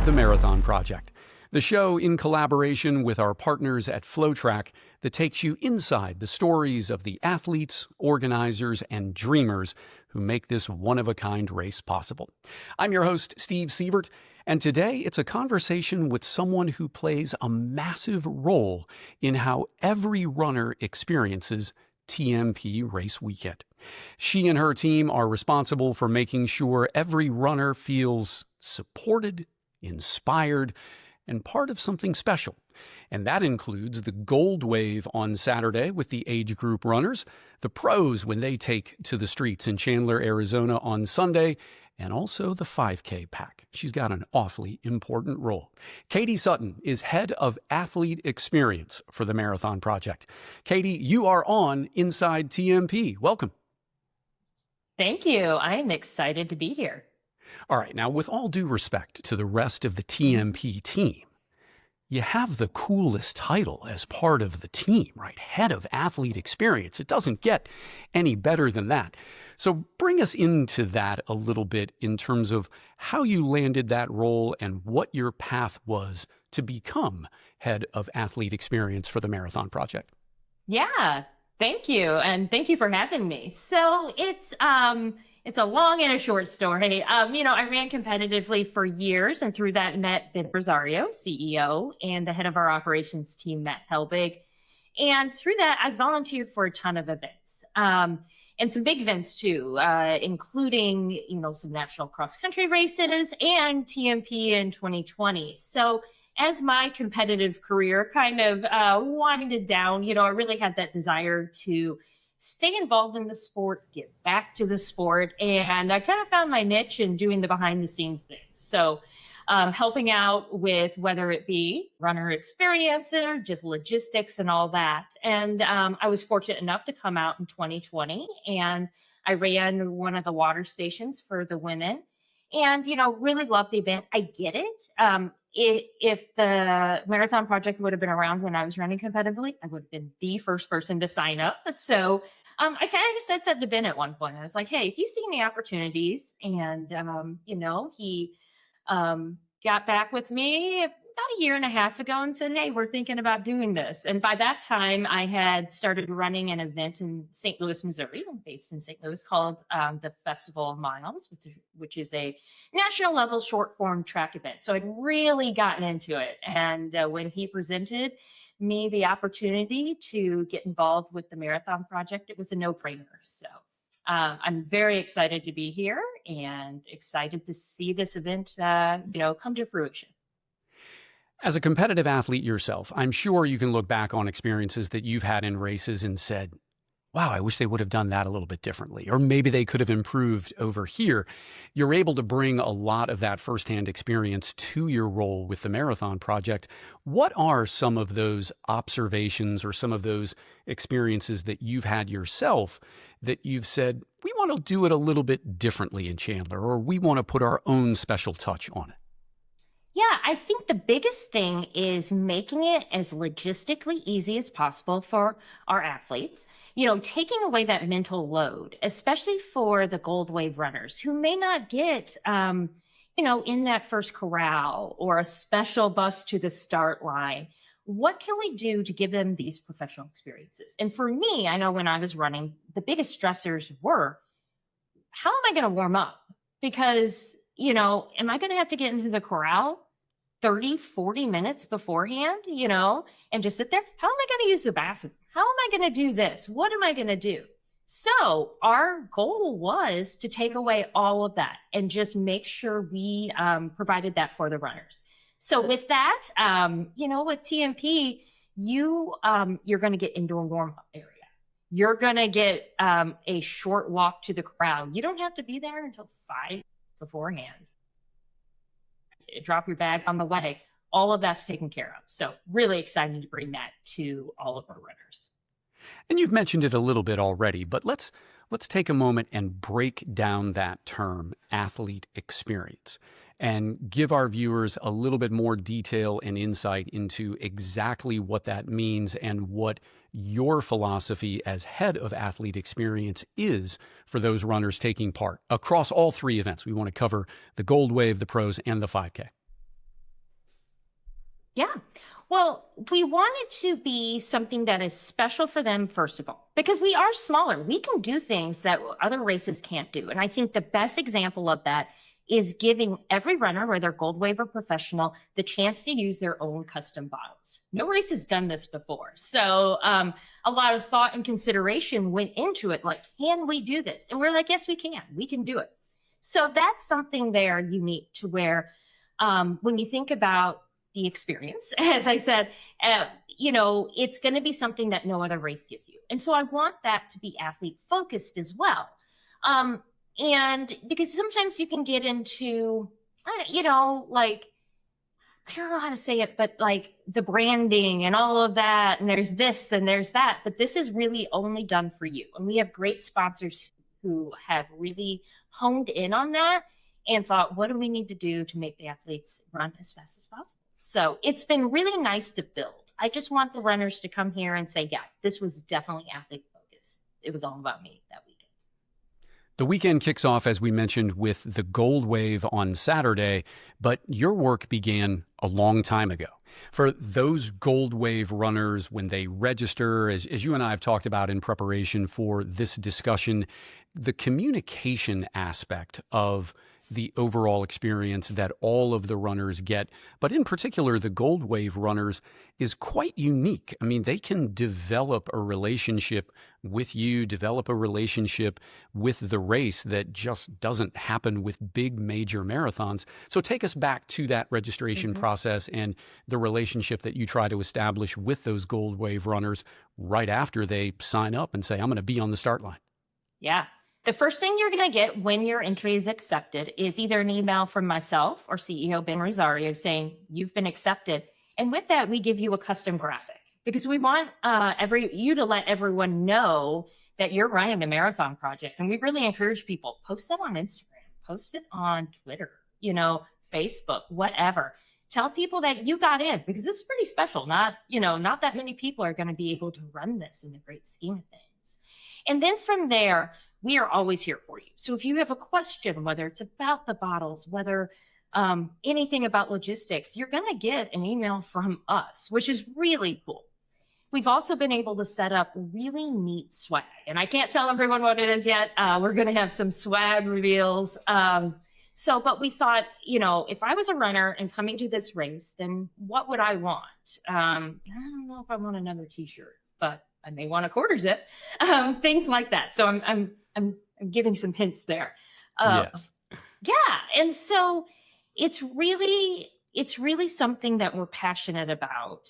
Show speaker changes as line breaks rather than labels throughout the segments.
the Marathon Project, the show in collaboration with our partners at FloTrack that takes you inside the stories of the athletes, organizers, and dreamers who make this one-of-a-kind race possible. I'm your host, Steve Sievert, and today it's a conversation with someone who plays a massive role in how every runner experiences TMP race weekend. She and her team are responsible for making sure every runner feels supported, inspired, and part of something special. And that includes the Gold Wave on Saturday with the age group runners, the pros when they take to the streets in Chandler, Arizona on Sunday, and also the 5K pack. She's got an awfully important role. Katie Sutton is head of athlete experience for the Marathon Project. Katie, you are on Inside TMP. Welcome.
Thank you. I am excited to be here.
All right. Now, with all due respect to the rest of the TMP team, you have the coolest title as part of the team, right? Head of athlete experience. It doesn't get any better than that. So bring us into that a little bit in terms of how you landed that role and what your path was to become head of athlete experience for the Marathon Project.
Yeah, thank you. And thank you for having me. So it's a long and a short story. I ran competitively for years, and through that met Ben Rosario, CEO, and the head of our operations team, Matt Helbig. And through that, I volunteered for a ton of events, and some big events too, including, some national cross-country races and TMP in 2020. So as my competitive career kind of winded down, I really had that desire to stay involved in the sport, get back to the sport. And I kind of found my niche in doing the behind the scenes things. So helping out with whether it be runner experience or just logistics and all that. And I was fortunate enough to come out in 2020, and I ran one of the water stations for the women and, really loved the event. I get it. If the Marathon Project would have been around when I was running competitively, I would have been the first person to sign up. So I kind of said something to Ben at one point. I was like, hey, if you see any opportunities, and, he got back with me about a year and a half ago and said, hey, we're thinking about doing this. And by that time, I had started running an event in St. Louis, Missouri. I'm based in St. Louis, called the Festival of Miles, which is a national level short form track event. So I'd really gotten into it. And when he presented me the opportunity to get involved with the Marathon Project, it was a no-brainer. So I'm very excited to be here and excited to see this event, come to fruition.
As a competitive athlete yourself, I'm sure you can look back on experiences that you've had in races and said, wow, I wish they would have done that a little bit differently, or maybe they could have improved over here. You're able to bring a lot of that firsthand experience to your role with the Marathon Project. What are some of those observations or some of those experiences that you've had yourself that you've said, we want to do it a little bit differently in Chandler, or we want to put our own special touch on it?
Yeah, I think the biggest thing is making it as logistically easy as possible for our athletes. Taking away that mental load, especially for the Gold Wave runners who may not get, in that first corral or a special bus to the start line. What can we do to give them these professional experiences? And for me, I know when I was running, the biggest stressors were, how am I going to warm up? Because, am I going to have to get into the corral 30, 40 minutes beforehand, and just sit there? How am I going to use the bathroom? How am I going to do this? What am I going to do? So our goal was to take away all of that and just make sure we provided that for the runners. So with that, with TMP, you're going to get into a warm-up area. You're going to get a short walk to the crowd. You don't have to be there until 5 beforehand. Drop your bag on the way. All of that's taken care of. So really excited to bring that to all of our runners.
And you've mentioned it a little bit already, but let's take a moment and break down that term, athlete experience, and give our viewers a little bit more detail and insight into exactly what that means and what your philosophy as head of athlete experience is for those runners taking part across all three events. We want to cover the Gold Wave, the Pros, and the 5K.
Yeah. Well, we want it to be something that is special for them, first of all, because we are smaller. We can do things that other races can't do. And I think the best example of that is giving every runner, whether Gold Wave or professional, the chance to use their own custom bottles. No race has done this before. So a lot of thought and consideration went into it. Like, can we do this? And we're like, yes, we can. We can do it. So that's something there unique to where when you think about the experience, as I said, it's going to be something that no other race gives you. And so I want that to be athlete focused as well. And because sometimes you can get into, like, I don't know how to say it, but like the branding and all of that, and there's this and there's that, but this is really only done for you. And we have great sponsors who have really honed in on that and thought, what do we need to do to make the athletes run as fast as possible? So it's been really nice to build. I just want the runners to come here and say, yeah, this was definitely athlete focused. It was all about me that weekend.
The weekend kicks off, as we mentioned, with the Gold Wave on Saturday, but your work began a long time ago. For those Gold Wave runners, when they register, as you and I have talked about in preparation for this discussion, the communication aspect of the overall experience that all of the runners get, but in particular the Gold Wave runners, is quite unique. I mean, they can develop a relationship with you, develop a relationship with the race that just doesn't happen with big major marathons. So take us back to that registration process and the relationship that you try to establish with those Gold Wave runners right after they sign up and say, I'm going to be on the start line.
Yeah. The first thing you're going to get when your entry is accepted is either an email from myself or CEO Ben Rosario saying you've been accepted. And with that, we give you a custom graphic because we want you to let everyone know that you're running the marathon project. And we really encourage people, post that on Instagram, post it on Twitter, Facebook, whatever. Tell people that you got in because this is pretty special. Not that many people are going to be able to run this in the great scheme of things. And then from there, we are always here for you. So if you have a question, whether it's about the bottles, whether anything about logistics, you're going to get an email from us, which is really cool. We've also been able to set up really neat swag. And I can't tell everyone what it is yet. We're going to have some swag reveals. But we thought, if I was a runner and coming to this race, then what would I want? I don't know if I want another t-shirt, but I may want a quarter zip, things like that. So I'm giving some hints there.
Yes.
Yeah. And so it's really something that we're passionate about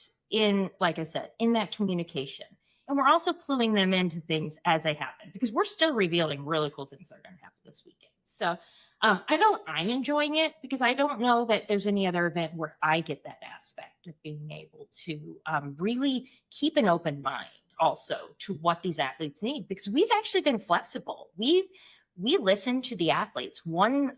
like I said, in that communication. And we're also cluing them into things as they happen because we're still revealing really cool things that are going to happen this weekend. So I'm enjoying it because I don't know that there's any other event where I get that aspect of being able to really keep an open mind also to what these athletes need, because we've actually been flexible. We listened to the athletes. One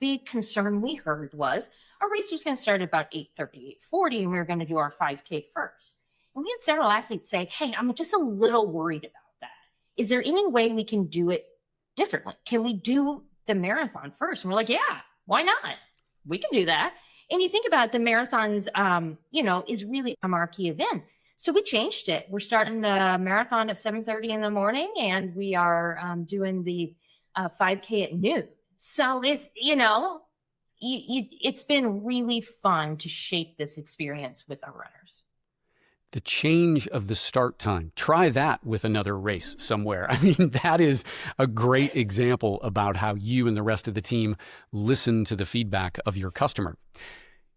big concern we heard was our race was going to start at about 8:30, 8:40, and we were going to do our 5K first. And we had several athletes say, hey, I'm just a little worried about that. Is there any way we can do it differently? Can we do the marathon first? And we're like, yeah, why not? We can do that. And you think about it, the marathon is, is really a marquee event. So we changed it. We're starting the marathon at 7:30 in the morning, and we are doing the 5K at noon. So it's, it's been really fun to shape this experience with our runners.
The change of the start time. Try that with another race somewhere. I mean, that is a great example about how you and the rest of the team listen to the feedback of your customer.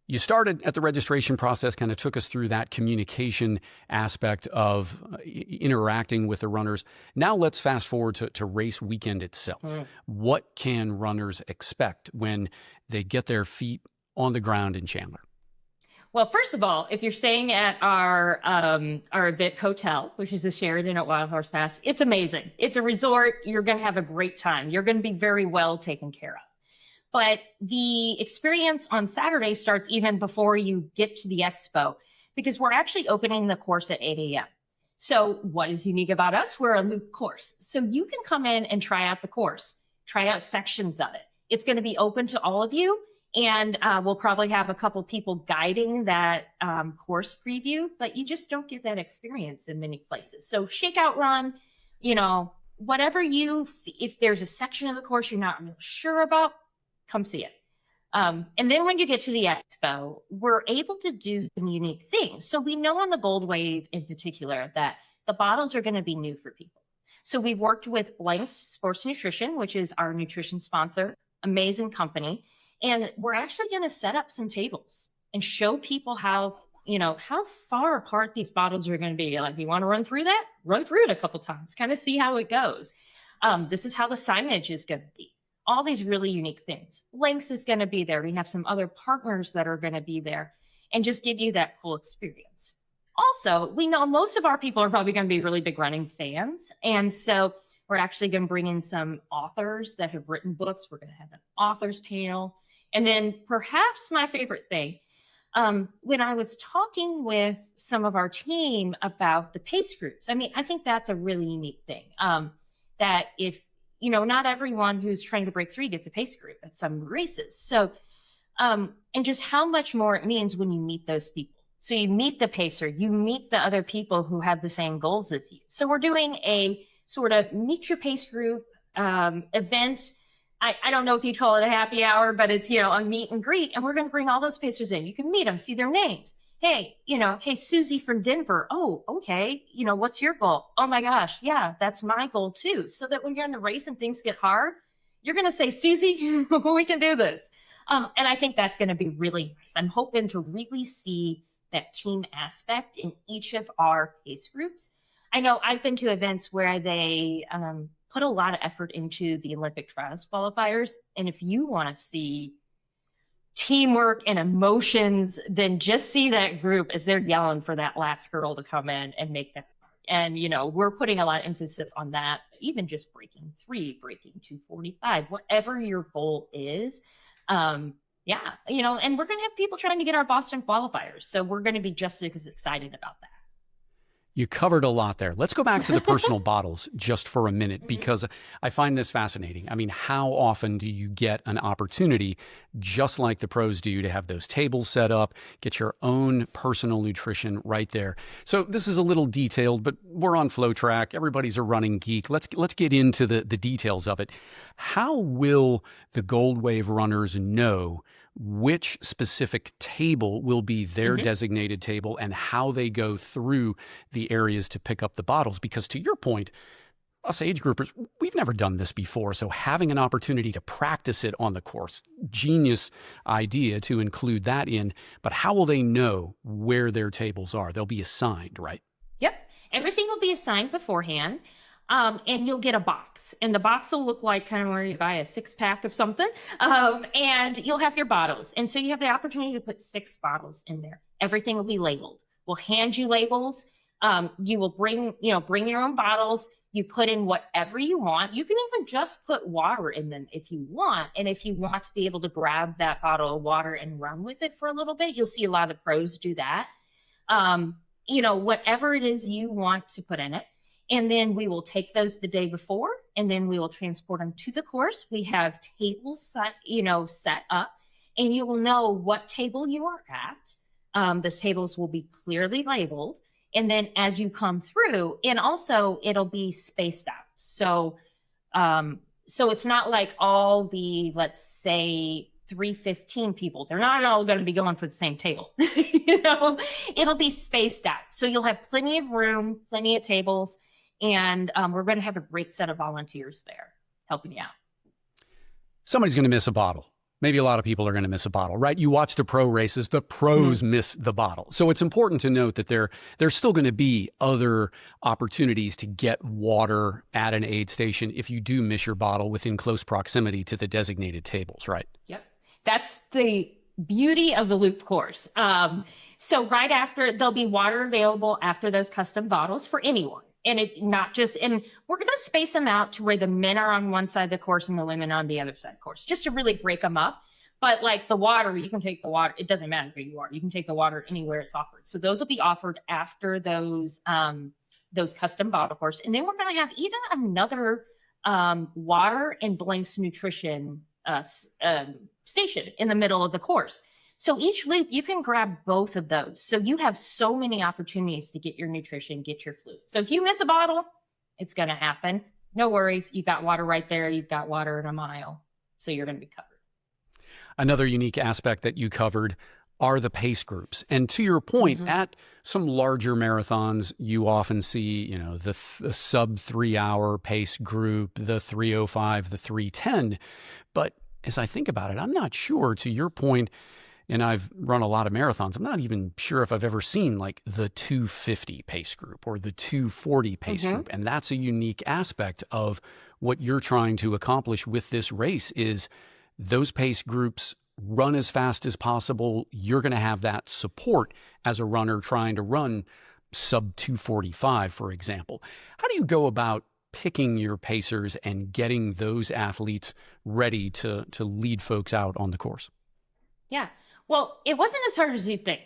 You started at the registration process, kind of took us through that communication aspect of interacting with the runners. Now let's fast forward to race weekend itself. What can runners expect when they get their feet on the ground in Chandler?
Well, first of all, if you're staying at our event hotel, which is the Sheraton at Wild Horse Pass, it's amazing. It's a resort. You're going to have a great time. You're going to be very well taken care of. But the experience on Saturday starts even before you get to the expo, because we're actually opening the course at 8 a.m. So what is unique about us? We're a loop course. So you can come in and try out the course, try out sections of it. It's going to be open to all of you. And we'll probably have a couple people guiding that course preview, but you just don't get that experience in many places. So shakeout run, whatever if there's a section of the course you're not real sure about, come see it. And then when you get to the expo, we're able to do some unique things. So we know on the Gold Wave in particular that the bottles are going to be new for people. So we've worked with Blank's Sports Nutrition, which is our nutrition sponsor, amazing company. And we're actually going to set up some tables and show people how far apart these bottles are going to be. Like, you want to run through that? Run through it a couple times, kind of see how it goes. This is how the signage is going to be. All these really unique things. Links is going to be there. We have some other partners that are going to be there and just give you that cool experience. Also, we know most of our people are probably going to be really big running fans. And so we're actually going to bring in some authors that have written books. We're going to have an authors panel. And then perhaps my favorite thing, when I was talking with some of our team about the pace groups, I think that's a really unique thing. That if, not everyone who's trying to break 3 gets a pace group at some races. So, and just how much more it means when you meet those people. So you meet the pacer, you meet the other people who have the same goals as you. So we're doing a sort of meet your pace group event. I don't know if you'd call it a happy hour, but it's, a meet and greet. And we're going to bring all those pacers in. You can meet them, see their names. Hey, hey, Susie from Denver. Oh, okay. What's your goal? Oh my gosh. Yeah, that's my goal too. So that when you're in the race and things get hard, you're going to say, Susie, we can do this. And I think that's going to be really nice. I'm hoping to really see that team aspect in each of our pace groups. I know I've been to events where they put a lot of effort into the Olympic trials qualifiers. And if you want to see teamwork and emotions, then just see that group as they're yelling for that last girl to come in and make that. And, we're putting a lot of emphasis on that, even just breaking 3, breaking 2:45, whatever your goal is. And we're going to have people trying to get our Boston qualifiers. So we're going to be just as excited about that.
You covered a lot there. Let's go back to the personal bottles just for a minute, because I find this fascinating. How often do you get an opportunity, just like the pros do, to have those tables set up, get your own personal nutrition right there? So this is a little detailed, but we're on FloTrack. Everybody's a running geek. Let's get into the details of it. How will the Gold Wave runners know which specific table will be their designated table and how they go through the areas to pick up the bottles? Because to your point, us age groupers, we've never done this before. So having an opportunity to practice it on the course, genius idea to include that in. But how will they know where their tables are? They'll be assigned, right?
Yep. Everything will be assigned beforehand. And you'll get a box, and the box will look like kind of where you buy a 6-pack of something. And you'll have your bottles. And so you have the opportunity to put 6 bottles in there. Everything will be labeled. We'll hand you labels. You will bring your own bottles. You put in whatever you want. You can even just put water in them if you want. And if you want to be able to grab that bottle of water and run with it for a little bit, you'll see a lot of pros do that. Whatever it is you want to put in it. And then we will take those the day before, and then we will transport them to the course. We have tables set up, and you will know what table you are at. The tables will be clearly labeled. And then as you come through, and also it'll be spaced out. So it's not like all the, let's say, 315 people. They're not all going to be going for the same table. It'll be spaced out. So you'll have plenty of room, plenty of tables. And we're going to have a great set of volunteers there helping you out.
Somebody's going to miss a bottle. Maybe a lot of people are going to miss a bottle, right? You watch the pro races, the pros miss the bottle. So it's important to note that there's still going to be other opportunities to get water at an aid station if you do miss your bottle within close proximity to the designated tables, right?
Yep. That's the beauty of the loop course. So right after, there'll be water available after those custom bottles for anyone. And we're going to space them out to where the men are on one side of the course and the women on the other side of the course, just to really break them up. But like the water, you can take the water. It doesn't matter where you are. You can take the water anywhere it's offered. So those will be offered after those custom bottle course. And then we're going to have even another water and Blank's nutrition station in the middle of the course. So each loop, you can grab both of those. So you have so many opportunities to get your nutrition, get your fluid. So if you miss a bottle, it's going to happen. No worries. You've got water right there. You've got water in a mile. So you're going to be covered.
Another unique aspect that you covered are the pace groups. And to your point, at some larger marathons, you often see, the sub 3 hour pace group, the 3:05, the 3:10. But as I think about it, I'm not sure, to your point, and I've run a lot of marathons, I'm not even sure if I've ever seen like the 250 pace group or the 240 pace group. And that's a unique aspect of what you're trying to accomplish with this race is those pace groups run as fast as possible. You're going to have that support as a runner trying to run sub 245, for example. How do you go about picking your pacers and getting those athletes ready to lead folks out on the course?
Yeah. Well, it wasn't as hard as you think.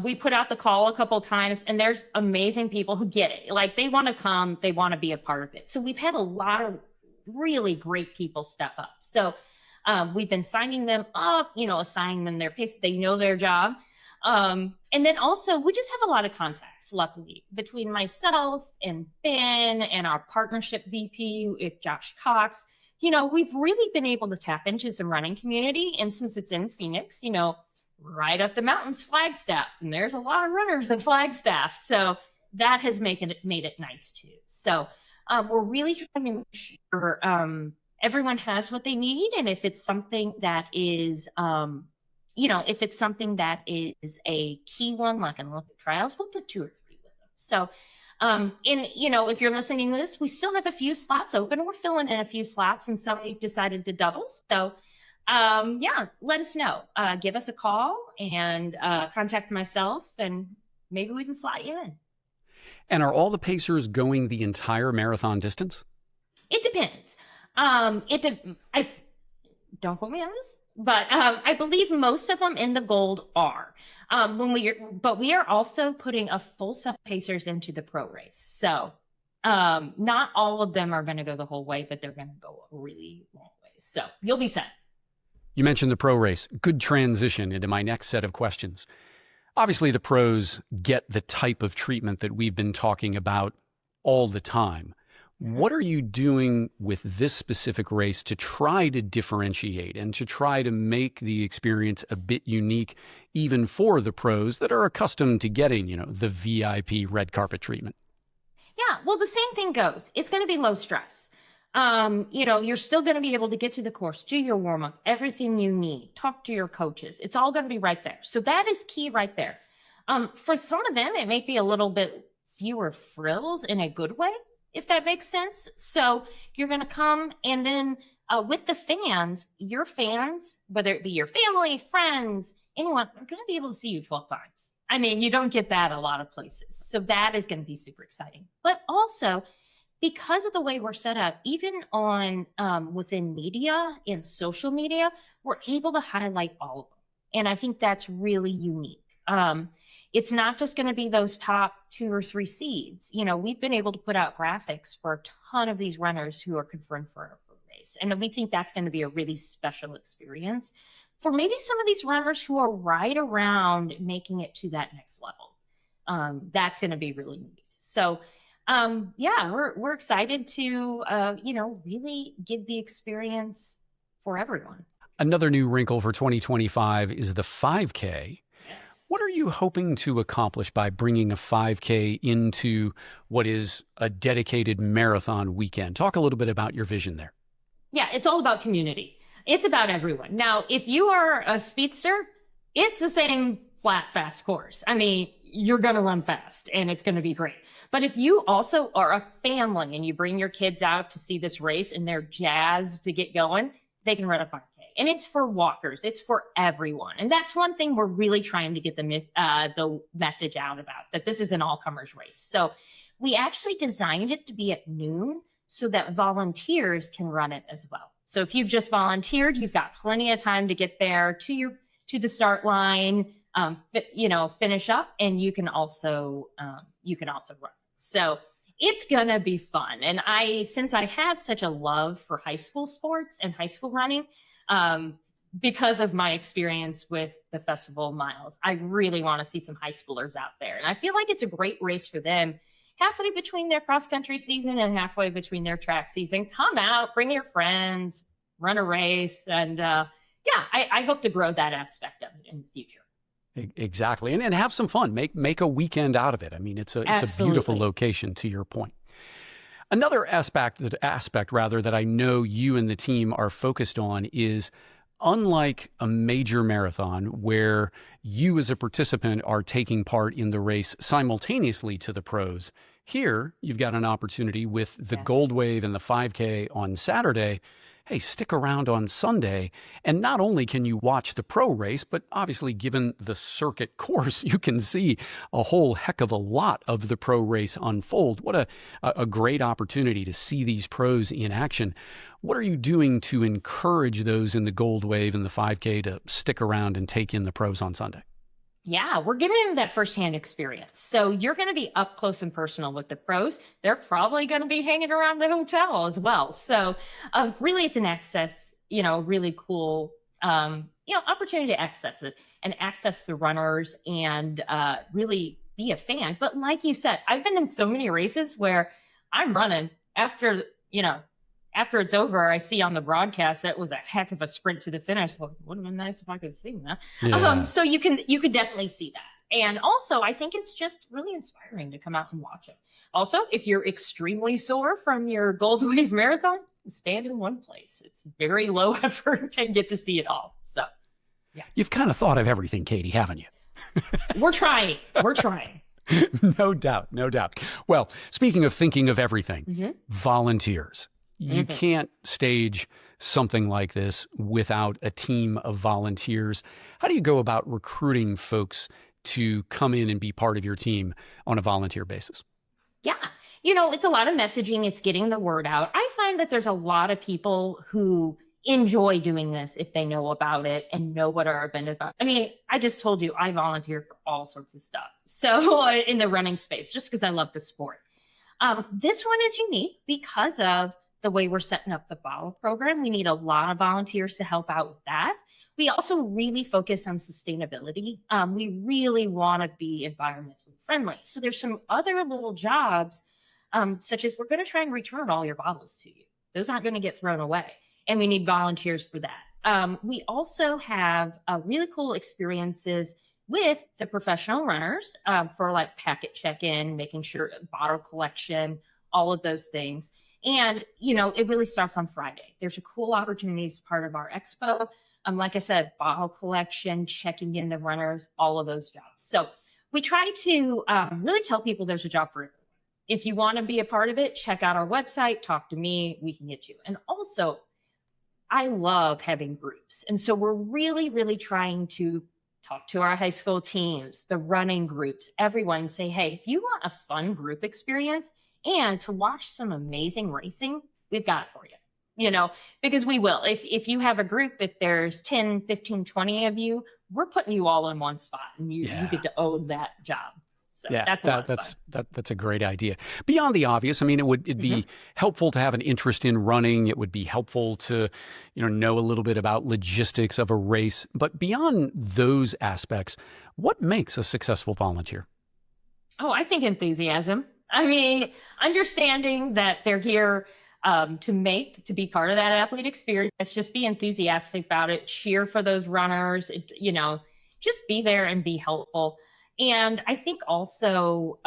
We put out the call a couple of times, and there's amazing people who get it. Like, they want to come, they want to be a part of it. So we've had a lot of really great people step up. So we've been signing them up, assigning them their pace. They know their job. And then also, we just have a lot of contacts, luckily, between myself and Ben and our partnership VP with Josh Cox. We've really been able to tap into some running community. And since it's in Phoenix, right up the mountains, Flagstaff, and there's a lot of runners in Flagstaff. So that has made it nice too. So we're really trying to make sure everyone has what they need. And if it's something that is, if it's something that is a key one, like an Olympic trials, we'll put 2 or 3 with them. So, if you're listening to this, we still have a few slots open. We're filling in a few slots, and some we've decided to double. So, let us know. Give us a call and contact myself, and maybe we can slot you in.
And are all the pacers going the entire marathon distance?
It depends. Don't quote me on this, but I believe most of them in the gold are. But we are also putting a full set of pacers into the pro race. So not all of them are going to go the whole way, but they're going to go a really long way. So you'll be set.
You mentioned the pro race. Good transition into my next set of questions. Obviously, the pros get the type of treatment that we've been talking about all the time. What are you doing with this specific race to try to differentiate and to try to make the experience a bit unique, even for the pros that are accustomed to getting, the VIP red carpet treatment?
Yeah, well, the same thing goes. It's going to be low stress. You're still going to be able to get to the course, do your warm up, everything you need, talk to your coaches. It's all going to be right there. So that is key right there. For some of them, it may be a little bit fewer frills in a good way, if that makes sense. So you're going to come, and then with the fans, your fans, whether it be your family, friends, anyone, are going to be able to see you 12 times. I mean, you don't get that a lot of places. So that is going to be super exciting. But also, because of the way we're set up, even on within media and social media, we're able to highlight all of them. And I think that's really unique. It's not just going to be those top 2 or 3 seeds. We've been able to put out graphics for a ton of these runners who are confirmed for our race. And we think that's going to be a really special experience for maybe some of these runners who are right around making it to that next level. That's going to be really neat. So, we're excited to, really give the experience for everyone.
Another new wrinkle for 2025 is the 5K. What are you hoping to accomplish by bringing a 5K into what is a dedicated marathon weekend? Talk a little bit about your vision there.
Yeah, it's all about community. It's about everyone. Now, if you are a speedster, it's the same flat, fast course. I mean, you're going to run fast and it's going to be great. But if you also are a family and you bring your kids out to see this race and they're jazzed to get going, they can run a 5K. And it's for walkers. It's for everyone. And that's one thing we're really trying to get the message out about, that this is an all-comers race. So we actually designed it to be at noon so that volunteers can run it as well. So if you've just volunteered, you've got plenty of time to get there to the start line, finish up, and you can also run. So it's gonna be fun. And since I have such a love for high school sports and high school running, because of my experience with the Festival of Miles. I really want to see some high schoolers out there. And I feel like it's a great race for them, halfway between their cross-country season and halfway between their track season. Come out, bring your friends, run a race. And I hope to grow that aspect of it in the future.
Exactly. And have some fun. Make a weekend out of it. I mean, it's a beautiful location, to your point. Another aspect that I know you and the team are focused on is, unlike a major marathon where you as a participant are taking part in the race simultaneously to the pros, here you've got an opportunity with the Gold Wave and the 5K on Saturday. Hey, stick around on Sunday, and not only can you watch the pro race, but obviously given the circuit course, you can see a whole heck of a lot of the pro race unfold. What a great opportunity to see these pros in action. What are you doing to encourage those in the Gold Wave and the 5K to stick around and take in the pros on Sunday?
Yeah, we're giving them that firsthand experience. So you're going to be up close and personal with the pros. They're probably going to be hanging around the hotel as well. So really, it's an really cool, opportunity to access it and access the runners and really be a fan. But like you said, I've been in so many races where I'm running after it's over, I see on the broadcast that was a heck of a sprint to the finish. Like, would have been nice if I could have seen that.
Yeah.
So you could definitely see that. And also, I think it's just really inspiring to come out and watch it. Also, if you're extremely sore from your Gold Wave Marathon, stand in one place. It's very low effort and get to see it all. So, yeah.
You've kind of thought of everything, Katie, haven't you?
We're trying.
No doubt. Well, speaking of thinking of everything, volunteers. You can't stage something like this without a team of volunteers. How do you go about recruiting folks to come in and be part of your team on a volunteer basis?
Yeah. It's a lot of messaging. It's getting the word out. I find that there's a lot of people who enjoy doing this if they know about it and know what our event is about. I mean, I just told you I volunteer for all sorts of stuff. So in the running space, just because I love the sport. This one is unique because of the way we're setting up the bottle program. We need a lot of volunteers to help out with that. We also really focus on sustainability. We really want to be environmentally friendly. So there's some other little jobs, such as we're going to try and return all your bottles to you. Those aren't going to get thrown away. And we need volunteers for that. We also have really cool experiences with the professional runners for like packet check-in, making sure bottle collection, all of those things. And, it really starts on Friday. There's a cool opportunity as part of our expo. Like I said, bottle collection, checking in the runners, all of those jobs. So we try to really tell people there's a job for everyone. If you want to be a part of it, check out our website, talk to me, we can get you. And also, I love having groups. And so we're really, really trying to talk to our high school teams, the running groups, everyone, say, hey, if you want a fun group experience, and to watch some amazing racing, we've got it for you, because we will. If you have a group, if there's 10, 15, 20 of you, we're putting you all in one spot and you get to own that job. So
that's a great idea. Beyond the obvious, I mean, it'd be helpful to have an interest in running. It would be helpful to, know a little bit about logistics of a race. But beyond those aspects, what makes a successful volunteer?
Oh, I think enthusiasm. I mean, understanding that they're here to be part of that athlete experience, just be enthusiastic about it, cheer for those runners, just be there and be helpful. And I think also,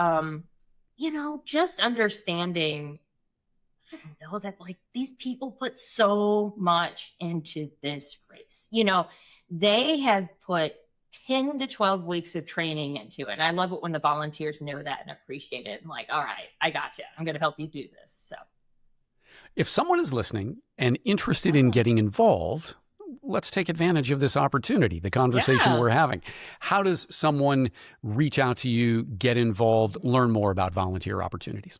just understanding, I don't know, that like these people put so much into this race. They have put 10 to 12 weeks of training into it. And I love it when the volunteers know that and appreciate it. I'm like, all right, I got you. I'm going to help you do this. So
if someone is listening and interested in getting involved, let's take advantage of this opportunity, the conversation we're having. How does someone reach out to you, get involved, learn more about volunteer opportunities?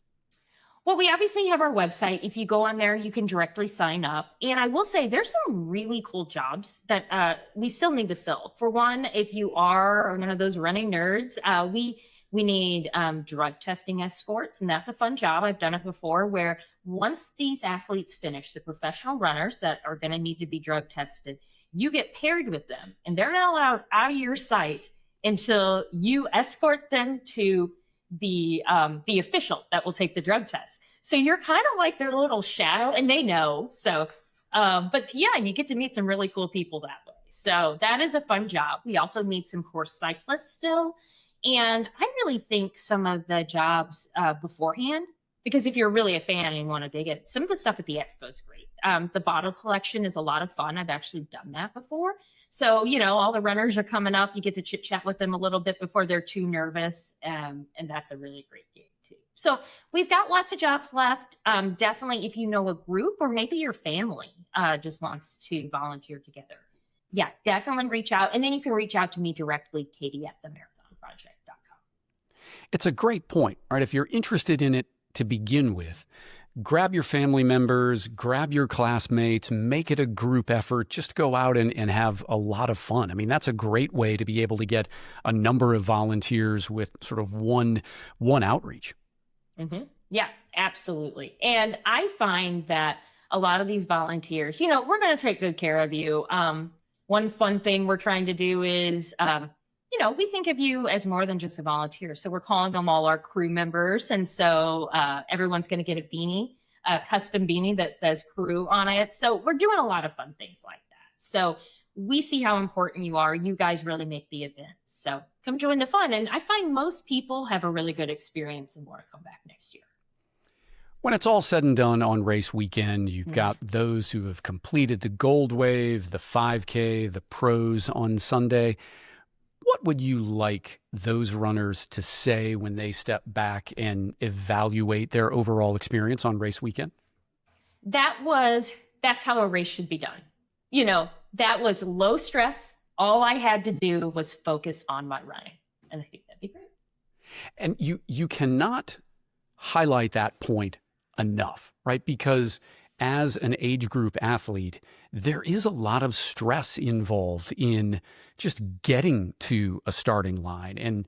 Well, we obviously have our website. If you go on there, you can directly sign up. And I will say there's some really cool jobs that we still need to fill. For one, if you are one of those running nerds, we need drug testing escorts. And that's a fun job. I've done it before, where once these athletes finish, the professional runners that are going to need to be drug tested, you get paired with them, and they're not allowed out of your sight until you escort them to the official that will take the drug test. So you're kind of like their little shadow, and they know. So, but yeah, you get to meet some really cool people that way. So that is a fun job. We also meet some course cyclists still. And I really think some of the jobs beforehand, because if you're really a fan and you want to dig it, some of the stuff at the expo is great. The bottle collection is a lot of fun. I've actually done that before. So, all the runners are coming up. You get to chit chat with them a little bit before they're too nervous. And that's a really great gig too. So we've got lots of jobs left. Definitely if you know a group or maybe your family just wants to volunteer together. Yeah, definitely reach out. And then you can reach out to me directly, Katie at themarathonproject.com.
It's a great point, right? If you're interested in it to begin with, grab your family members, grab your classmates, make it a group effort, just go out and have a lot of fun. I mean, that's a great way to be able to get a number of volunteers with sort of one outreach.
Mm-hmm. Yeah, absolutely. And I find that a lot of these volunteers, we're going to take good care of you. One fun thing we're trying to do is, we think of you as more than just a volunteer. So we're calling them all our crew members. And so everyone's going to get a beanie, a custom beanie that says crew on it. So we're doing a lot of fun things like that. So we see how important you are. You guys really make the event. So come join the fun. And I find most people have a really good experience and want to come back next year.
When it's all said and done on race weekend, you've got those who have completed the Gold Wave, the 5K, the pros on Sunday. What would you like those runners to say when they step back and evaluate their overall experience on race weekend?
That's how a race should be done. That was low stress. All I had to do was focus on my running. And I think that'd be great.
And you cannot highlight that point enough, right? Because as an age group athlete, there is a lot of stress involved in just getting to a starting line and,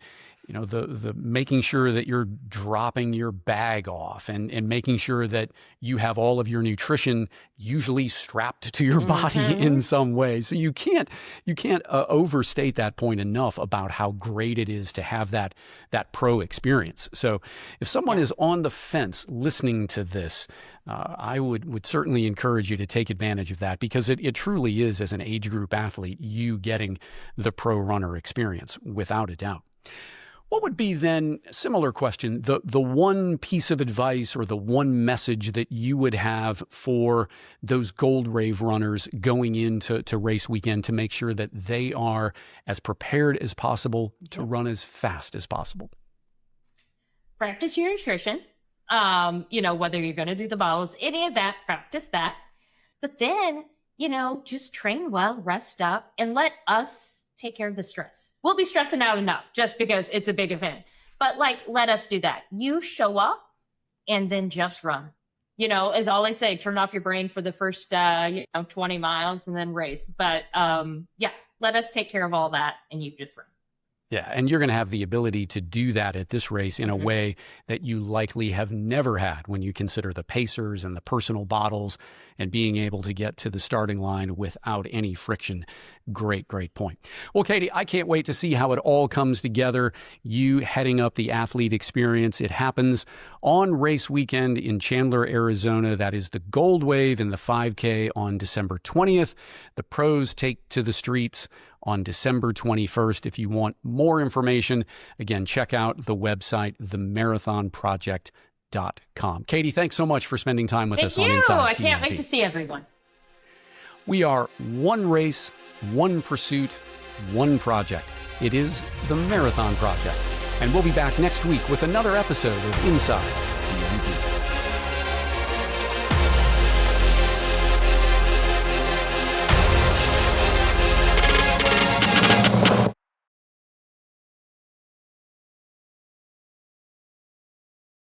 the making sure that you're dropping your bag off and making sure that you have all of your nutrition usually strapped to your body in some way. So you can't overstate that point enough about how great it is to have that pro experience. So if someone is on the fence listening to this, I would certainly encourage you to take advantage of that because it truly is, as an age group athlete, you getting the pro runner experience without a doubt. What would be then, similar question, the one piece of advice or the one message that you would have for those Gold Wave runners going into race weekend to make sure that they are as prepared as possible to run as fast as possible?
Practice your nutrition. Whether you're going to do the bottles, any of that, practice that. But then, just train well, rest up, and let us take care of the stress. We'll be stressing out enough just because it's a big event. But let us do that. You show up and then just run. As all I say, turn off your brain for the first 20 miles and then race. But let us take care of all that and you just run.
Yeah, and you're going to have the ability to do that at this race in a way that you likely have never had when you consider the pacers and the personal bottles and being able to get to the starting line without any friction. Great point. Well, Katie, I can't wait to see how it all comes together. You heading up the athlete experience. It happens on race weekend in Chandler, Arizona. That is the Gold Wave and the 5K on December 20th. The pros take to the streets on December 21st. If you want more information, again, check out the website, themarathonproject.com. Katie, thanks so much for spending time with us on Inside
I can't wait to see everyone.
We are one race, one pursuit, one project. It is the Marathon Project. And we'll be back next week with another episode of Inside